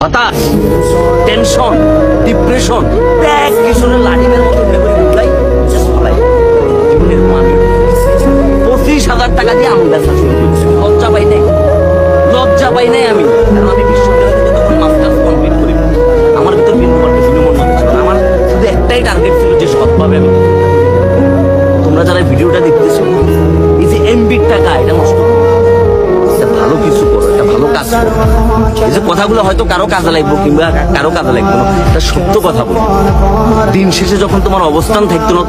হতাশ, tension, depression, bag কিশোরের লাঠিমের মতো মেমোরি উঠলাই চলাই। 25,000 টাকা দিয়ে আমি ব্যবসা শুরু করছি। লজ্জা পাই নাই আমি, কারণ আমি বিশ্ববিদ্যালয় থেকে তখন মাস্টার্স কমপ্লিট করি। আমার ভিতর বিন্দুমাত্র বিনিময় মনে ছিল না। আমার শুধু একটাই টার্গেট ছিল যে সৎভাবে আমি। তোমরা যারা ভিডিওটা দেখতেছো, এই যে এমবির টাকা এটা নষ্ট করো, ভালো কিছু করো, এটা ভালো কাজ করো। এই যে কথাগুলো হয়তো কারো কাজে লাগবো কিংবা কারো কাজে লাগবো না, এটা সত্য কথা বলো। দিন শেষে যখন তোমার অবস্থান থাকতো না,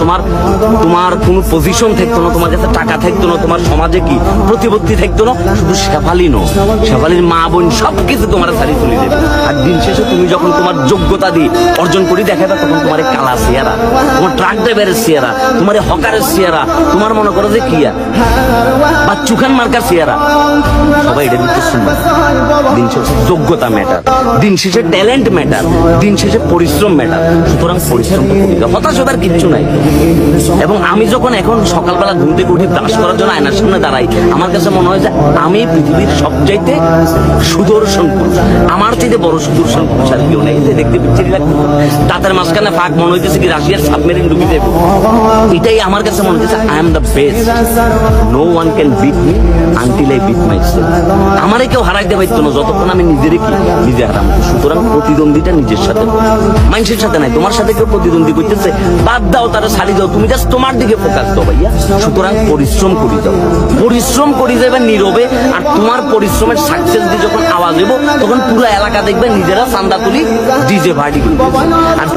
তোমার কোনো পজিশন থাকতো না, তোমার কাছে টাকা থাকতো না, তোমার সমাজে কি প্রতিপত্তি থাকতো না, শুধু শেফালির মা বোন সবকিছু তোমার ছাড়ি চলে যাবে। আর দিন শেষে তুমি যখন তোমার যোগ্যতা দিয়ে অর্জন করে দেখাবে, তখন তোমার কালা চেহারা, তোমার ট্রাক ড্রাইভারের চেহারা, তোমার হকারের চেহারা, তোমার মনে করো যে কিয়া বা চুখান মার্কার চেহারা, সবাই এটা দিতে শুনবে। দিন শেষে যোগ্যতা ম্যাটার, দিন শেষে ট্যালেন্ট ম্যাটার, দিন শেষে পরিশ্রম ম্যাটার। সুতরাং পরিশ্রম তো করি, হতাশার কিচ্ছু নাই। এবং আমি যখন এখন সকালবেলা ঘুম থেকে উঠি ব্রাশ করার জন্য আয়নার সামনে দাঁড়াই, আমার কাছে মনে হয় যে আমি পৃথিবীর সবচাইতে সুদর্শন পুরুষ। আমার চাইতে বড় সুদর্শন পুরুষ আর কেউ নেই। দেখতে পিচ্ছিরি লাগতো, দাঁতের মাঝখানে ফাঁক, মনে হইতেছে কি রাশিয়ার সাবমেরিন ডুবি দেবো। এটাই আমার কাছে মনে হচ্ছে I am the best, no one can beat me until I beat myself. আমারে কেউ হারাইতে পারতো না যতক্ষণ আমি নিজে হারাম। সুতরাং প্রতিদ্বন্দ্বিতা নিজের সাথে, মানুষের সাথে নাই। তোমার সাথে কেউ প্রতিদ্বন্দ্বী করতেছে, বাদ দাও, তারা ছাড়ি দাও, তুমি জাস্ট তোমার দিকে ফোকাস দাও ভাইয়া। সুতরাং পরিশ্রম করি যাও, পরিশ্রম করি যাবে নীরবে। আর তোমার পরিশ্রমের সাকসেস দিয়ে যখন আওয়াজ দেবো, তখন পুরো এলাকা দেখবে নিজেরা চান্দা তুলি ডিজে ভাড়ি। আর